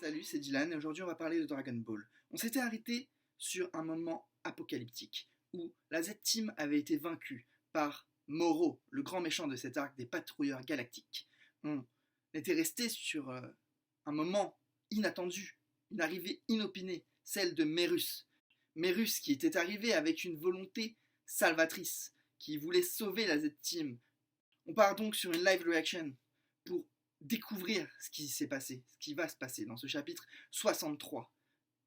Salut, c'est Dylan et aujourd'hui on va parler de Dragon Ball. On s'était arrêté sur un moment apocalyptique où la Z-Team avait été vaincue par Moro, le grand méchant de cet arc des patrouilleurs galactiques. On était resté sur un moment inattendu, une arrivée inopinée, celle de Merus. Merus qui était arrivé avec une volonté salvatrice, qui voulait sauver la Z-Team. On part donc sur une live reaction pour découvrir ce qui s'est passé, ce qui va se passer dans ce chapitre 63,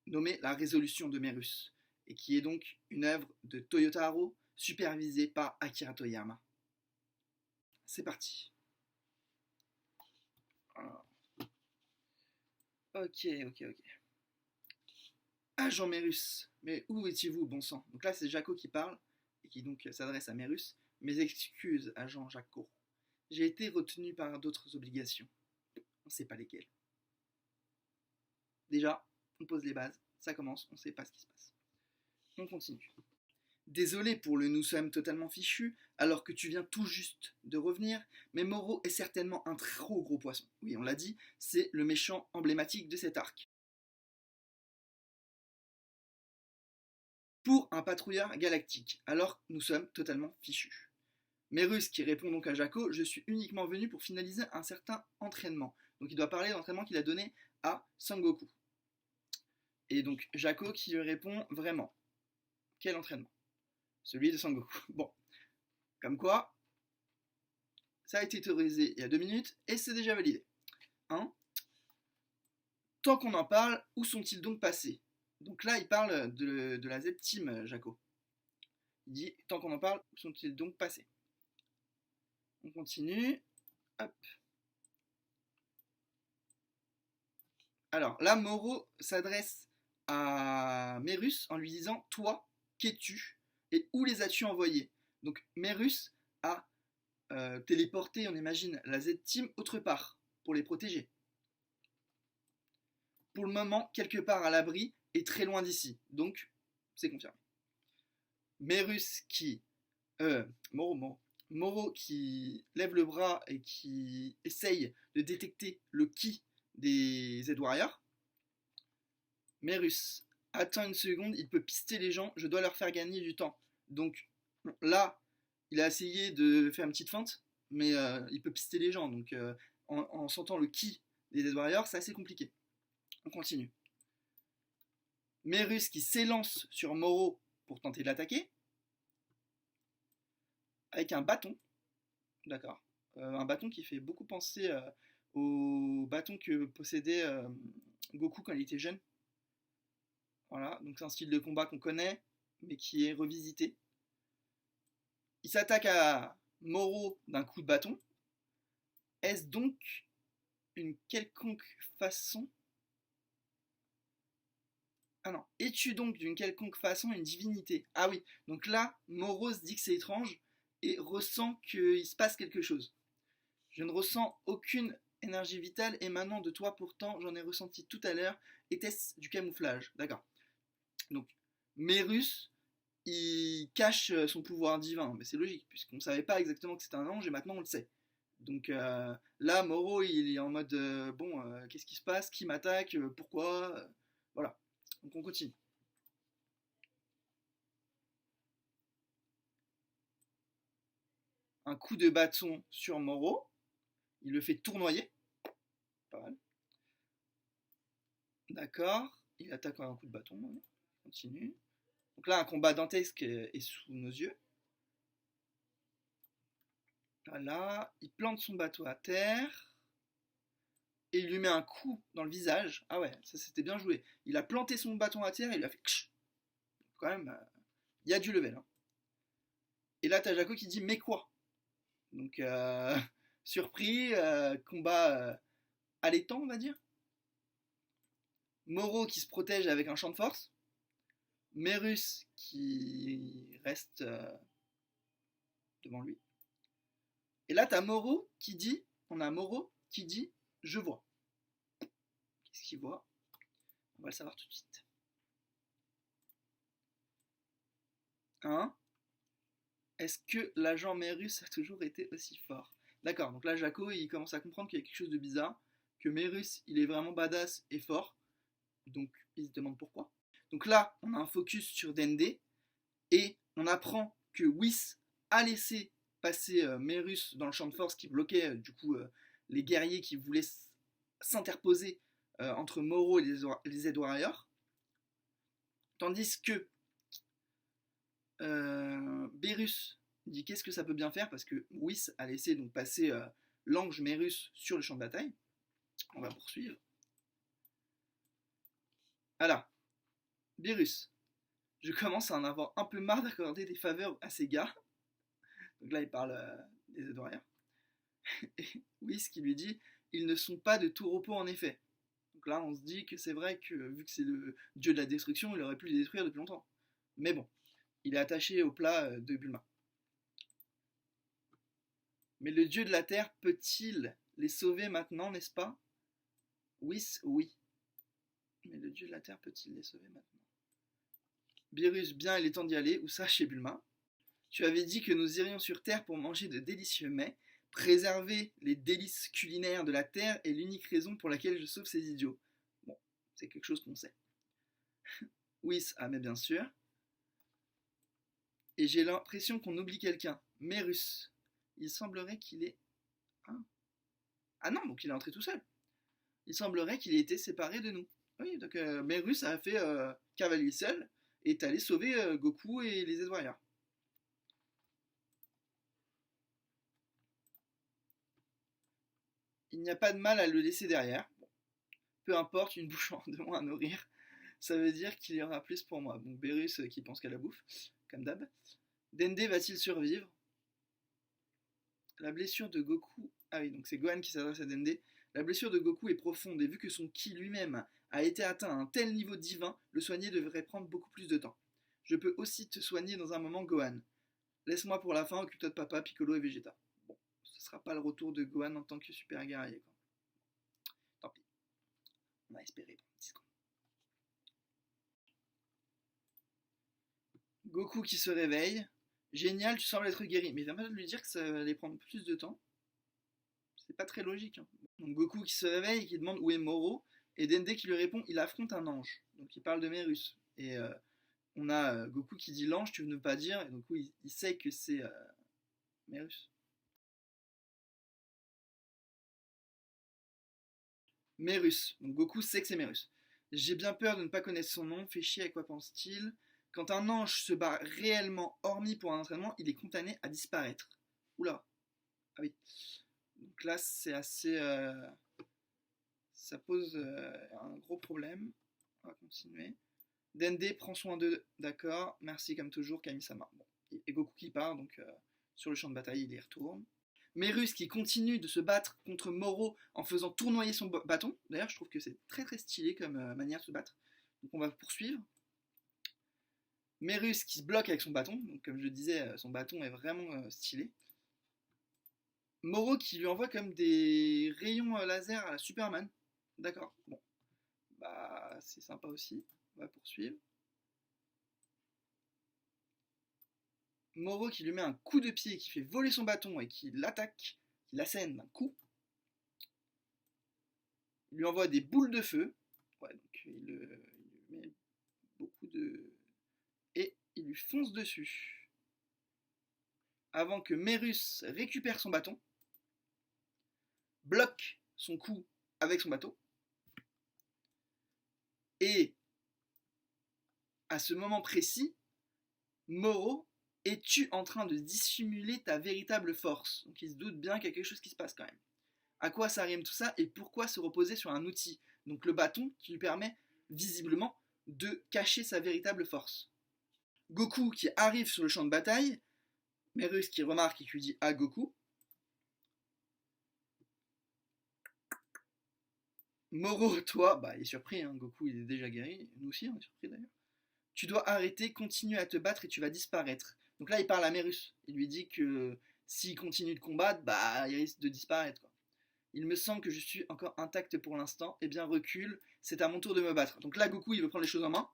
nommé La résolution de Merus, et qui est donc une œuvre de Toyotaro, supervisée par Akira Toriyama. C'est parti. Ok. Agent Merus, mais où étiez-vous, bon sang? Donc là, c'est Jaco qui parle, et qui donc s'adresse à Merus. Mes excuses, agent Jaco. J'ai été retenu par d'autres obligations. On ne sait pas lesquelles. Déjà, on pose les bases, ça commence, on ne sait pas ce qui se passe. On continue. Désolé pour le nous sommes totalement fichus, alors que tu viens tout juste de revenir, mais Moro est certainement un trop gros poisson. Oui, on l'a dit, c'est le méchant emblématique de cet arc. Pour un patrouilleur galactique, alors nous sommes totalement fichus. Merus qui répond donc à Jaco, je suis uniquement venu pour finaliser un certain entraînement. Donc il doit parler de l'entraînement qu'il a donné à Sangoku. Et donc Jaco qui lui répond vraiment. Quel entraînement? Celui de Sangoku. Bon, comme quoi, ça a été autorisé il y a 2 minutes et c'est déjà validé. Hein? Tant qu'on en parle, où sont-ils donc passés? Donc là, il parle de la Z-Team, Jaco. Il dit, tant qu'on en parle, où sont-ils donc passés? On continue. Hop. Alors là, Moro s'adresse à Merus en lui disant, toi, qu'es-tu et où les as-tu envoyés? Donc Merus a téléporté, on imagine, la Z-Team autre part pour les protéger. Pour le moment, quelque part à l'abri et très loin d'ici. Donc, c'est confirmé. Merus qui... Moro qui lève le bras et qui essaye de détecter le ki des Z-Warriors. Merus, attends une seconde, il peut pister les gens, je dois leur faire gagner du temps. Donc là, il a essayé de faire une petite feinte, mais il peut pister les gens. Donc en sentant le ki des Z-Warriors, c'est assez compliqué. On continue. Merus qui s'élance sur Moro pour tenter de l'attaquer. Avec un bâton. D'accord. Un bâton qui fait beaucoup penser au bâton que possédait Goku quand il était jeune. Voilà, donc c'est un style de combat qu'on connaît, mais qui est revisité. Il s'attaque à Moro d'un coup de bâton. Est-ce donc une quelconque façon... Ah non, es-tu donc d'une quelconque façon une divinité? Ah oui, donc là, Moro se dit que c'est étrange et ressent qu'il se passe quelque chose. Je ne ressens aucune énergie vitale émanant de toi, pourtant j'en ai ressenti tout à l'heure. Était-ce du camouflage? D'accord. Donc, Merus, il cache son pouvoir divin, mais c'est logique, puisqu'on ne savait pas exactement que c'était un ange et maintenant on le sait. Donc là, Moro, il est en mode bon, qu'est-ce qui se passe? Qui m'attaque? Pourquoi? Voilà. Donc on continue. Un coup de bâton sur Moro. Il le fait tournoyer. Pas mal. D'accord. Il attaque un coup de bâton. Ouais. Continue. Donc là, un combat dantesque est sous nos yeux. Voilà. Il plante son bateau à terre. Et il lui met un coup dans le visage. Ah ouais, ça c'était bien joué. Il a planté son bâton à terre et il lui a fait ksh. Quand même, il y a du level. Hein. Et là, t'as Jaco qui dit mais quoi? Donc, surpris, combat allaitant, on va dire. Moro qui se protège avec un champ de force. Merus qui reste devant lui. Et là, t'as Moro qui dit, on a Moro qui dit, je vois. Qu'est-ce qu'il voit? On va le savoir tout de suite. Hein? Est-ce que l'agent Merus a toujours été aussi fort? D'accord, donc là, Jaco, il commence à comprendre qu'il y a quelque chose de bizarre, que Merus, il est vraiment badass et fort. Donc, il se demande pourquoi. Donc là, on a un focus sur Dende, et on apprend que Whis a laissé passer Merus dans le champ de force qui bloquait les guerriers qui voulaient s'interposer entre Moro et les Edge Warriors. Tandis que Berus dit qu'est-ce que ça peut bien faire, parce que Whis a laissé donc passer l'ange Merus sur le champ de bataille. On va poursuivre. Alors, Berus, je commence à en avoir un peu marre d'accorder des faveurs à ces gars. Donc là, il parle des Edge Warriors. Et Whis qui lui dit ils ne sont pas de tout repos en effet. Donc là, on se dit que c'est vrai que vu que c'est le dieu de la destruction, il aurait pu les détruire depuis longtemps. Mais bon, il est attaché au plat de Bulma. Mais le dieu de la terre peut-il les sauver maintenant, n'est-ce pas? Whis, oui. Mais le dieu de la terre peut-il les sauver maintenant? Berus, bien, il est temps d'y aller. Où ça, chez Bulma? Tu avais dit que nous irions sur Terre pour manger de délicieux mets. Préserver les délices culinaires de la Terre est l'unique raison pour laquelle je sauve ces idiots. Bon, c'est quelque chose qu'on sait. Whis, ah mais bien sûr. Et j'ai l'impression qu'on oublie quelqu'un. Merus. Il semblerait qu'il est... Hein? Ah non, donc il est entré tout seul. Il semblerait qu'il ait été séparé de nous. Oui, donc Merus a fait cavalier seul et est allé sauver Goku et les Edge Warriors. Il n'y a pas de mal à le laisser derrière. Bon. Peu importe, une bouche de moins à nourrir. Ça veut dire qu'il y aura plus pour moi. Bon, Berus qui pense qu'à la bouffe, comme d'hab. Dende va-t-il survivre? La blessure de Goku... Ah oui, donc c'est Gohan qui s'adresse à Dende. La blessure de Goku est profonde et vu que son ki lui-même a été atteint à un tel niveau divin, le soigner devrait prendre beaucoup plus de temps. Je peux aussi te soigner dans un moment, Gohan. Laisse-moi pour la fin, occupe-toi de papa, Piccolo et Vegeta. Bon, ce sera pas le retour de Gohan en tant que super guerrier. Tant pis. On va espérer. Goku qui se réveille. Génial, tu sembles être guéri. Mais il vient pas de lui dire que ça allait prendre plus de temps. C'est pas très logique. Hein. Donc Goku qui se réveille et qui demande où est Moro. Et Dende qui lui répond il affronte un ange. Donc il parle de Merus. Et on a Goku qui dit l'ange, tu ne veux pas dire. Et donc il sait que c'est Merus. Merus. Donc Goku sait que c'est Merus. J'ai bien peur de ne pas connaître son nom. Fait chier, à quoi pense-t-il? Quand un ange se bat réellement, hormis pour un entraînement, il est condamné à disparaître. Oula. Ah oui. Donc là, c'est assez... ça pose un gros problème. On va continuer. Dende prend soin d'eux. D'accord. Merci comme toujours, Kami-sama. Bon. Et Goku qui part, donc sur le champ de bataille, il y retourne. Merus qui continue de se battre contre Moro en faisant tournoyer son bâton. D'ailleurs, je trouve que c'est très très stylé comme manière de se battre. Donc on va poursuivre. Merus qui se bloque avec son bâton, donc comme je disais, son bâton est vraiment stylé. Moro qui lui envoie comme des rayons laser à la Superman. D'accord, bon. Bah, c'est sympa aussi. On va poursuivre. Moro qui lui met un coup de pied, qui fait voler son bâton et qui l'attaque, qui l'assène d'un coup. Il lui envoie des boules de feu. Ouais, donc il lui met beaucoup de... Et il lui fonce dessus. Avant que Merus récupère son bâton, bloque son coup avec son bateau. Et à ce moment précis, Moro, es-tu en train de dissimuler ta véritable force? Donc il se doute bien qu'il y a quelque chose qui se passe quand même. À quoi ça rime tout ça et pourquoi se reposer sur un outil? Donc le bâton qui lui permet visiblement de cacher sa véritable force. Goku qui arrive sur le champ de bataille, Merus qui remarque et qui lui dit à Goku. Moro, toi, bah il est surpris, hein, Goku il est déjà guéri, nous aussi on est surpris d'ailleurs. Tu dois arrêter, continue à te battre et tu vas disparaître. Donc là il parle à Merus, il lui dit que s'il continue de combattre, bah il risque de disparaître quoi. Il me semble que je suis encore intact pour l'instant, eh bien recule, c'est à mon tour de me battre. Donc là Goku il veut prendre les choses en main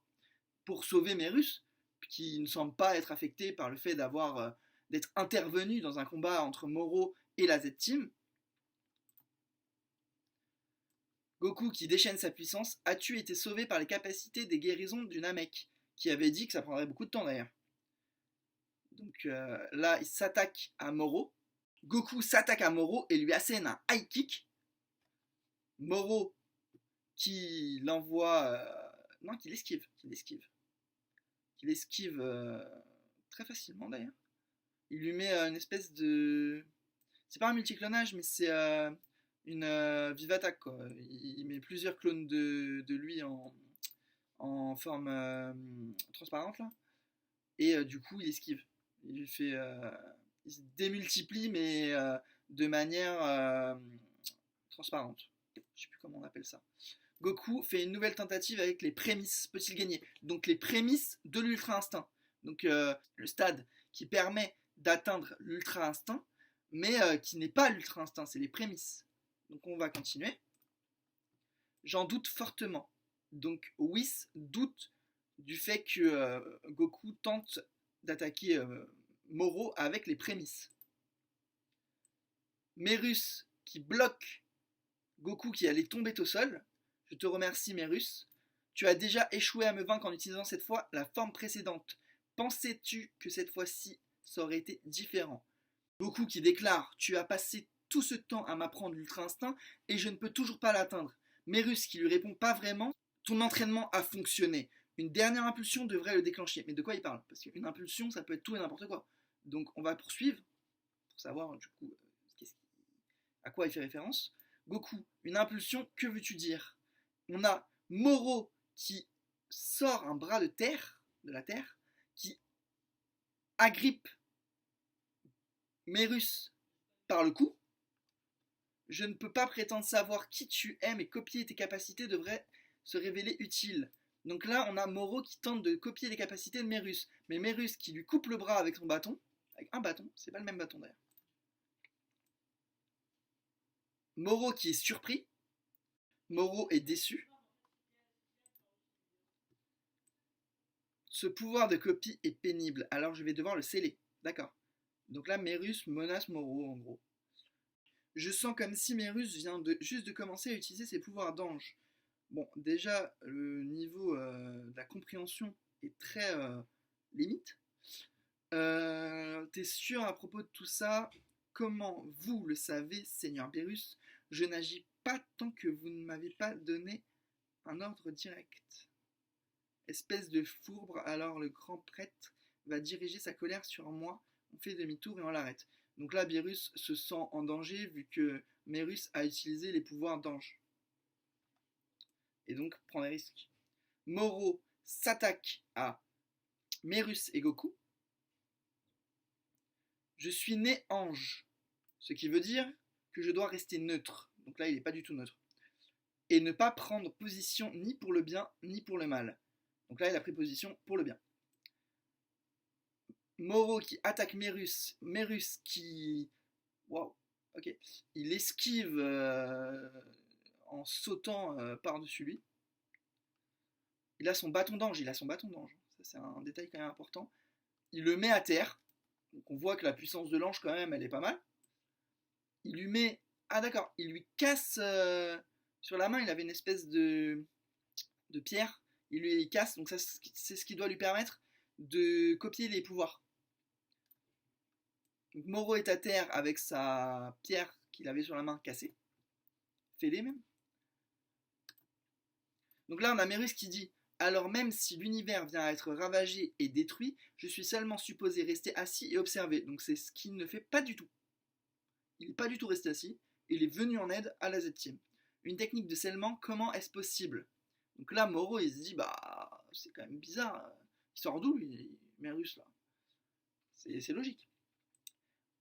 pour sauver Merus, qui ne semble pas être affecté par le fait d'être intervenu dans un combat entre Moro et la Z-Team. Goku, qui déchaîne sa puissance, as-tu été sauvé par les capacités des guérisons du Namek, qui avait dit que ça prendrait beaucoup de temps d'ailleurs. Donc là, il s'attaque à Moro. Goku s'attaque à Moro et lui assène un high kick. Moro qui l'envoie... non, qu'il esquive. Qu'il esquive très facilement d'ailleurs. Il lui met une espèce de... C'est pas un multiclonage, mais c'est une vive attaque, quoi. Il met plusieurs clones de lui en forme transparente, là. Et du coup, il esquive. Il lui fait... il se démultiplie, mais de manière transparente. Je sais plus comment on appelle ça. Goku fait une nouvelle tentative avec les prémices. Peut-il gagner? Donc les prémices de l'Ultra Instinct. Donc le stade qui permet d'atteindre l'Ultra Instinct, mais qui n'est pas l'Ultra Instinct, c'est les prémices. Donc on va continuer. J'en doute fortement. Donc Whis doute du fait que Goku tente d'attaquer Moro avec les prémices. Merus qui bloque Goku qui allait tomber au sol. Je te remercie Merus. Tu as déjà échoué à me vaincre en utilisant cette fois la forme précédente. Pensais-tu que cette fois-ci ça aurait été différent? Goku qui déclare: tu as passé tout ce temps à m'apprendre l'Ultra Instinct et je ne peux toujours pas l'atteindre. Merus qui lui répond: pas vraiment, ton entraînement a fonctionné. Une dernière impulsion devrait le déclencher. Mais de quoi il parle? Parce qu'une impulsion ça peut être tout et n'importe quoi. Donc on va poursuivre pour savoir du coup à quoi il fait référence. Goku, une impulsion, que veux-tu dire? On a Moro qui sort un bras de la terre, qui agrippe Merus par le cou. Je ne peux pas prétendre savoir qui tu es, mais copier tes capacités devrait se révéler utile. Donc là, on a Moro qui tente de copier les capacités de Merus, mais Merus qui lui coupe le bras avec son bâton, avec un bâton, c'est pas le même bâton d'ailleurs. Moro qui est surpris, Moro est déçu. Ce pouvoir de copie est pénible, alors je vais devoir le sceller. D'accord. Donc là, Merus menace Moro, en gros. Je sens comme si Merus vient juste de commencer à utiliser ses pouvoirs d'ange. Bon, déjà, le niveau de la compréhension est très limite. T'es sûr à propos de tout ça? Comment vous le savez, Seigneur Beerus? Je n'agis pas tant que vous ne m'avez pas donné un ordre direct. Espèce de fourbre, alors le grand prêtre va diriger sa colère sur moi. On fait demi-tour et on l'arrête. Donc là, Beerus se sent en danger vu que Merus a utilisé les pouvoirs d'ange. Et donc prend des risques. Moro s'attaque à Merus et Goku. Je suis né ange, ce qui veut dire que je dois rester neutre. Donc là, il n'est pas du tout neutre. Et ne pas prendre position ni pour le bien ni pour le mal. Donc là, il a pris position pour le bien. Moro qui attaque Merus. Merus qui... Waouh, ok. Il esquive en sautant par-dessus lui. Il a son bâton d'ange. Ça, c'est un détail quand même important. Il le met à terre. Donc on voit que la puissance de l'ange, quand même, elle est pas mal. Il lui met... Ah d'accord, il lui casse... sur la main, il avait une espèce de pierre. Il lui casse, donc ça, c'est ce qui doit lui permettre de copier les pouvoirs. Donc Moro est à terre avec sa pierre qu'il avait sur la main cassée. Fêlée même. Donc là, on a Merus qui dit: alors même si l'univers vient à être ravagé et détruit, je suis seulement supposé rester assis et observer. Donc c'est ce qu'il ne fait pas du tout. Il n'est pas du tout resté assis. Il est venu en aide à la Z-Team. Une technique de scellement, comment est-ce possible? Donc là, Moro, il se dit, bah, c'est quand même bizarre. Il sort d'où, lui, Merus, là? C'est logique.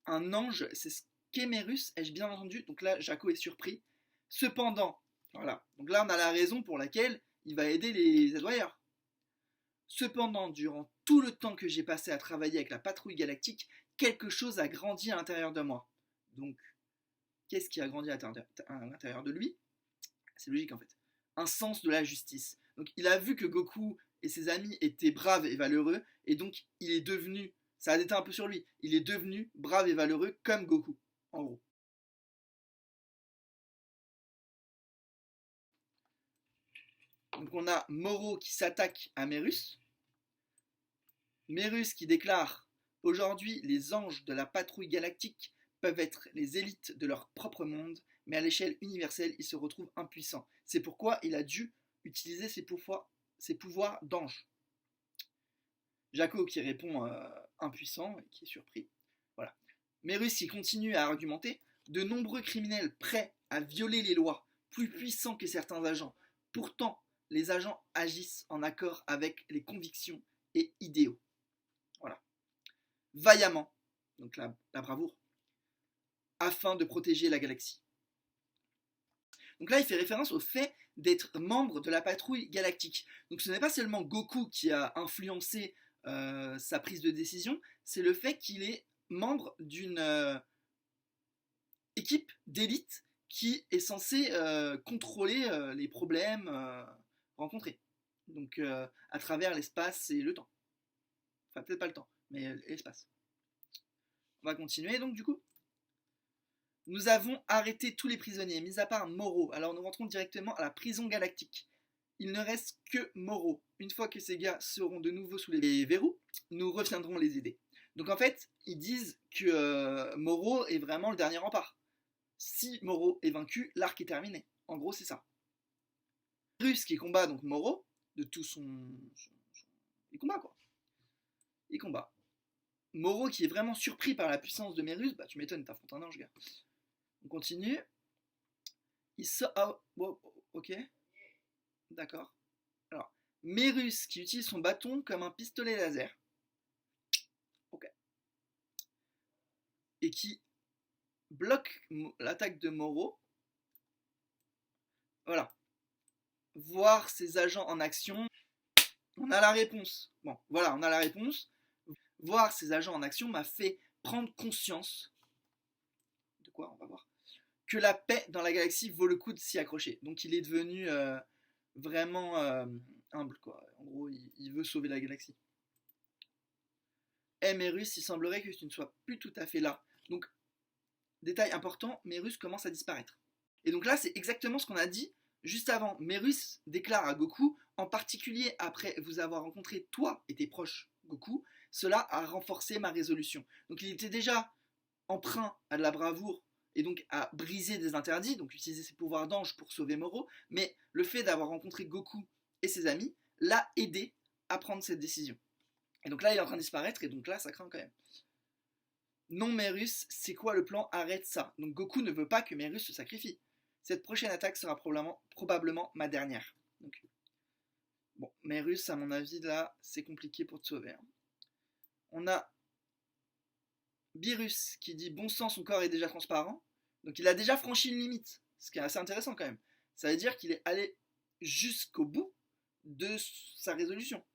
Un ange, c'est ce qu'est Merus, ai-je bien entendu? Donc là, Jaco est surpris. Cependant, voilà. Donc là, on a la raison pour laquelle il va aider les Z-Warriors. Cependant, durant tout le temps que j'ai passé à travailler avec la patrouille galactique, quelque chose a grandi à l'intérieur de moi. Donc, qu'est-ce qui a grandi à l'intérieur de lui? C'est logique en fait. Un sens de la justice. Donc il a vu que Goku et ses amis étaient braves et valeureux, et donc il est devenu, ça a déteint un peu sur lui, il est devenu brave et valeureux comme Goku, en gros. Donc on a Moro qui s'attaque à Mérus. Mérus qui déclare: aujourd'hui, les anges de la patrouille galactique peuvent être les élites de leur propre monde, mais à l'échelle universelle, ils se retrouvent impuissants. C'est pourquoi il a dû utiliser ses pouvoirs d'ange. Jaco qui répond impuissant et qui est surpris. Voilà. Mérus qui continue à argumenter: de nombreux criminels prêts à violer les lois, plus puissants que certains agents. Pourtant, les agents agissent en accord avec les convictions et idéaux. Voilà. Vaillamment, donc la bravoure, afin de protéger la galaxie. Donc là, il fait référence au fait d'être membre de la patrouille galactique. Donc ce n'est pas seulement Goku qui a influencé sa prise de décision, c'est le fait qu'il est membre d'une équipe d'élite qui est censée contrôler les problèmes rencontrés. Donc à travers l'espace et le temps. Enfin peut-être pas le temps, mais l'espace. On va continuer donc du coup. Nous avons arrêté tous les prisonniers, mis à part Moro. Alors nous rentrons directement à la prison galactique. Il ne reste que Moro. Une fois que ces gars seront de nouveau sous les verrous, nous reviendrons les aider. Donc en fait, ils disent que Moro est vraiment le dernier rempart. Si Moro est vaincu, l'arc est terminé. En gros, c'est ça. Russe qui combat donc Moro, de tout il combat quoi. Il combat. Moro qui est vraiment surpris par la puissance de Mérus, bah tu m'étonnes, t'affrontes un ange, gars. On continue. Il sort. Oh, ok. D'accord. Alors, Mérus qui utilise son bâton comme un pistolet laser. Ok. Et qui bloque l'attaque de Moro. Voilà. Voir ses agents en action. On a la réponse. Bon, voilà, on a la réponse. Voir ses agents en action m'a fait prendre conscience. De quoi? On va voir. Que la paix dans la galaxie vaut le coup de s'y accrocher. Donc il est devenu vraiment humble, quoi. En gros, il veut sauver la galaxie. Mérus, il semblerait que tu ne sois plus tout à fait là. Donc, détail important, Mérus commence à disparaître. Et donc là, c'est exactement ce qu'on a dit juste avant. Mérus déclare à Goku, en particulier après vous avoir rencontré toi et tes proches, Goku, cela a renforcé ma résolution. Donc il était déjà emprunt à de la bravoure et donc à briser des interdits, donc utiliser ses pouvoirs d'ange pour sauver Moro, mais le fait d'avoir rencontré Goku et ses amis l'a aidé à prendre cette décision. Et donc là, il est en train de disparaître, et donc là, ça craint quand même. Non, Mérus, c'est quoi le plan? Arrête ça. Donc Goku ne veut pas que Mérus se sacrifie. Cette prochaine attaque sera probablement ma dernière. Donc, bon, Mérus, à mon avis, là, c'est compliqué pour te sauver. Hein. On a Beerus qui dit bon sang, son corps est déjà transparent. Donc il a déjà franchi une limite, ce qui est assez intéressant quand même. Ça veut dire qu'il est allé jusqu'au bout de sa résolution.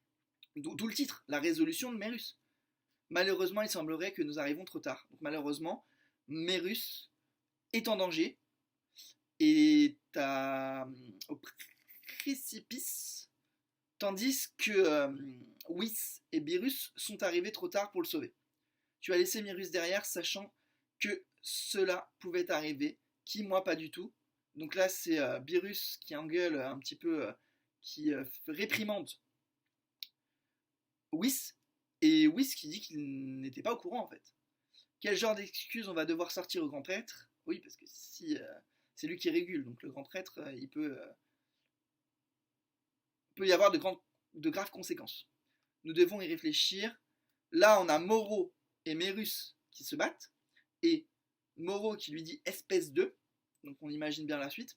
D'où le titre, la résolution de Mérus. Malheureusement, il semblerait que nous arrivons trop tard. Donc malheureusement, Mérus est en danger et au précipice, tandis que Whis et Beerus sont arrivés trop tard pour le sauver. Tu as laissé Mérus derrière, sachant que cela pouvait arriver. Qui, moi, pas du tout. Donc là, c'est Beerus qui engueule un petit peu, qui réprimande Whis, et Whis qui dit qu'il n'était pas au courant, en fait. Quel genre d'excuse on va devoir sortir au grand prêtre? Oui, parce que si c'est lui qui régule, donc le grand prêtre, il peut y avoir de graves conséquences. Nous devons y réfléchir. Là, on a Moro et Mérus qui se battent, et Moro qui lui dit espèce de, donc on imagine bien la suite.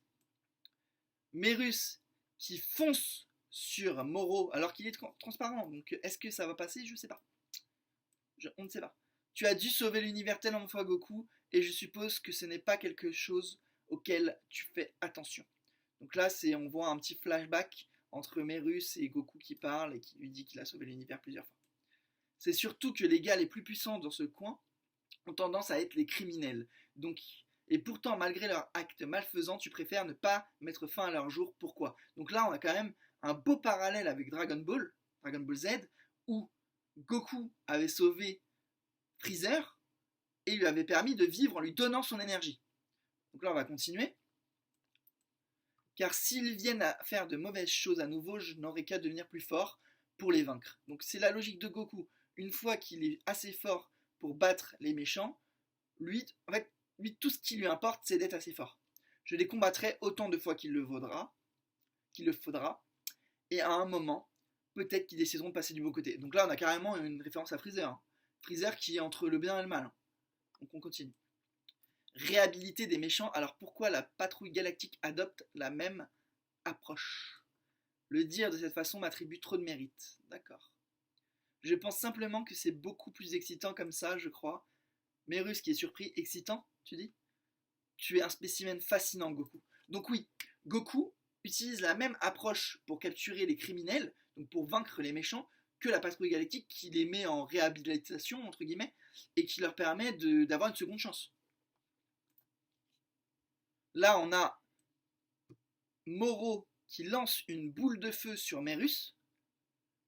Mérus qui fonce sur Moro alors qu'il est transparent, donc est-ce que ça va passer? Je sais pas. On ne sait pas. Tu as dû sauver l'univers tellement de fois, Goku, et je suppose que ce n'est pas quelque chose auquel tu fais attention. Donc là, on voit un petit flashback entre Mérus et Goku qui parle et qui lui dit qu'il a sauvé l'univers plusieurs fois. C'est surtout que les gars les plus puissants dans ce coin ont tendance à être les criminels. Donc, et pourtant, malgré leurs actes malfaisants, tu préfères ne pas mettre fin à leur jour. Pourquoi? Donc là, on a quand même un beau parallèle avec Dragon Ball Z, où Goku avait sauvé Freezer et lui avait permis de vivre en lui donnant son énergie. Donc là, on va continuer. car s'ils viennent à faire de mauvaises choses à nouveau, je n'aurai qu'à devenir plus fort pour les vaincre. Donc c'est la logique de Goku. Une fois qu'il est assez fort pour battre les méchants, lui, en fait, lui, tout ce qui lui importe, c'est d'être assez fort. Je les combattrai autant de fois qu'il le faudra, et à un moment, peut-être qu'ils décideront de passer du bon côté. Donc là, on a carrément une référence à Freezer. Hein. Freezer qui est entre le bien et le mal. Hein. Donc on continue. Réhabiliter des méchants, alors pourquoi la patrouille galactique adopte la même approche? Le dire de cette façon m'attribue trop de mérite. D'accord. Je pense simplement que c'est beaucoup plus excitant comme ça, je crois. Mérus qui est surpris, excitant, tu dis? Tu es un spécimen fascinant, Goku. Donc oui, Goku utilise la même approche pour capturer les criminels, donc pour vaincre les méchants, que la patrouille galactique qui les met en réhabilitation, entre guillemets, et qui leur permet d'avoir une seconde chance. Là, on a Moro qui lance une boule de feu sur Mérus.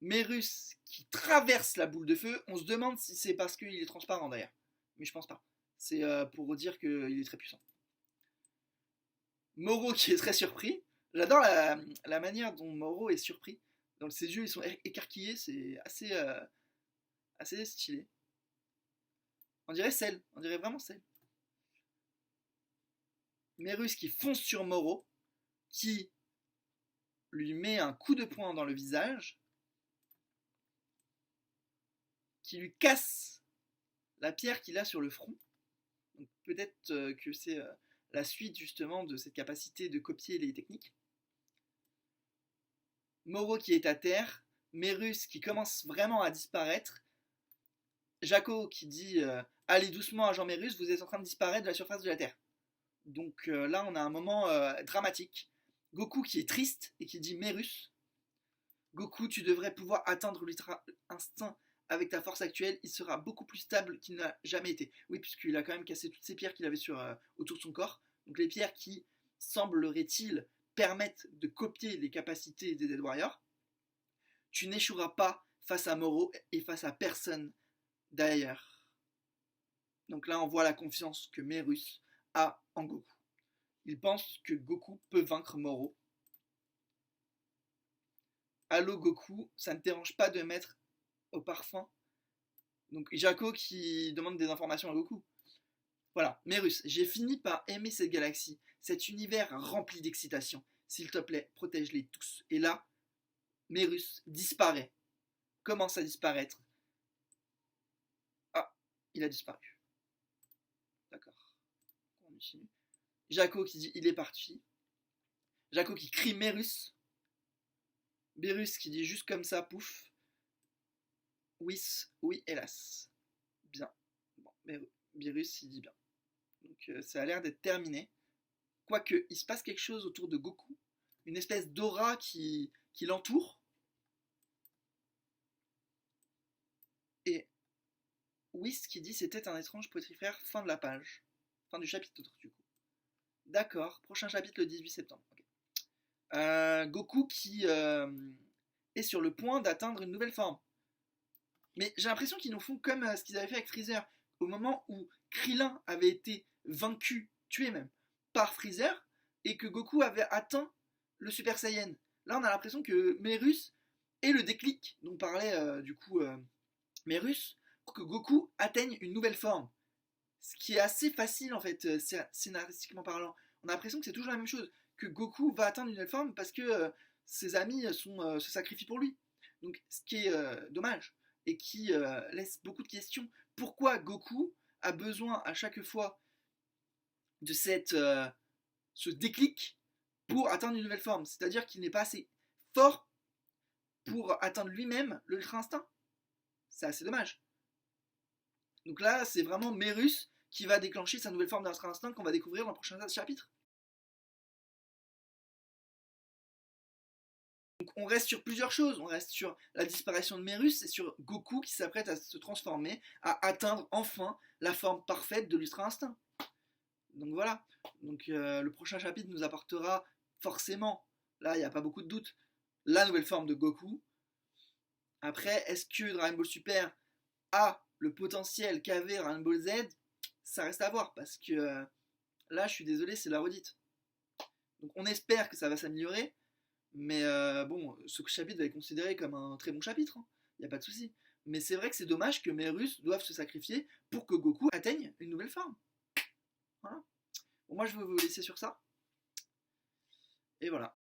Mérus qui traverse la boule de feu. On se demande si c'est parce qu'il est transparent d'ailleurs. Mais je pense pas. C'est pour dire qu'il est très puissant. Moro qui est très surpris. J'adore la manière dont Moro est surpris. Donc ses yeux ils sont écarquillés. C'est assez stylé. On dirait Cell. On dirait vraiment Cell. Mérus qui fonce sur Moro. Qui lui met un coup de poing dans le visage. Qui lui casse la pierre qu'il a sur le front. Donc peut-être que c'est la suite justement de cette capacité de copier les techniques. Moro qui est à terre, Mérus qui commence vraiment à disparaître, Jaco qui dit allez doucement agent Mérus, vous êtes en train de disparaître de la surface de la Terre. Donc là on a un moment dramatique. Goku qui est triste et qui dit Mérus, Goku tu devrais pouvoir atteindre l'ultra instinct avec ta force actuelle, il sera beaucoup plus stable qu'il n'a jamais été. Oui, puisqu'il a quand même cassé toutes ces pierres qu'il avait autour de son corps. Donc les pierres qui, semblerait-il, permettent de copier les capacités des Dead Warriors. Tu n'échoueras pas face à Moro et face à personne d'ailleurs. Donc là, on voit la confiance que Mérus a en Goku. Il pense que Goku peut vaincre Moro. Allô Goku, ça ne te dérange pas de mettre au parfum. Donc Jaco qui demande des informations à Goku. Voilà, Mérus, j'ai fini par aimer cette galaxie, cet univers rempli d'excitation. S'il te plaît, protège-les tous. Et là, Mérus disparaît. Commence à disparaître. Ah, il a disparu. D'accord. On continue. Jaco qui dit il est parti. Jaco qui crie Mérus. Mérus qui dit juste comme ça, pouf. Oui, hélas. Bien. Bon, Mérus, il dit bien. Donc ça a l'air d'être terminé. Quoique, il se passe quelque chose autour de Goku. Une espèce d'aura qui l'entoure. Et Whis qui dit c'était un étrange potrifère, fin de la page. Fin du chapitre du coup. D'accord, prochain chapitre le 18 septembre. Okay. Goku qui est sur le point d'atteindre une nouvelle forme. Mais j'ai l'impression qu'ils nous font comme ce qu'ils avaient fait avec Freezer. Au moment où Krillin avait été vaincu, tué même, par Freezer, et que Goku avait atteint le Super Saiyan. Là, on a l'impression que Mérus est le déclic dont parlait Mérus, pour que Goku atteigne une nouvelle forme. Ce qui est assez facile, en fait, scénaristiquement parlant. On a l'impression que c'est toujours la même chose, que Goku va atteindre une nouvelle forme parce que ses amis se sacrifient pour lui. Donc, ce qui est dommage, et qui laisse beaucoup de questions. Pourquoi Goku a besoin à chaque fois de ce déclic pour atteindre une nouvelle forme? C'est-à-dire qu'il n'est pas assez fort pour atteindre lui-même l'Ultra Instinct. C'est assez dommage. Donc là, c'est vraiment Mérus qui va déclencher sa nouvelle forme d'Ultra Instinct qu'on va découvrir dans le prochain chapitre. Donc on reste sur plusieurs choses, on reste sur la disparition de Mérus et sur Goku qui s'apprête à se transformer, à atteindre enfin la forme parfaite de l'Ultra Instinct. Donc voilà, donc le prochain chapitre nous apportera forcément, là il n'y a pas beaucoup de doute, la nouvelle forme de Goku. Après, est-ce que Dragon Ball Super a le potentiel qu'avait Dragon Ball Z? Ça reste à voir parce que là je suis désolé, c'est la redite. Donc on espère que ça va s'améliorer, mais bon, ce chapitre va être considéré comme un très bon chapitre, il n'y a pas de souci. Mais c'est vrai que c'est dommage que mes Russes doivent se sacrifier pour que Goku atteigne une nouvelle forme. Voilà. Bon, moi je vais vous laisser sur ça. Et voilà.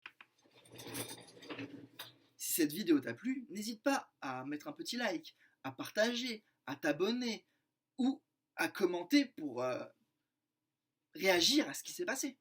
Si cette vidéo t'a plu, n'hésite pas à mettre un petit like, à partager, à t'abonner ou à commenter pour réagir à ce qui s'est passé.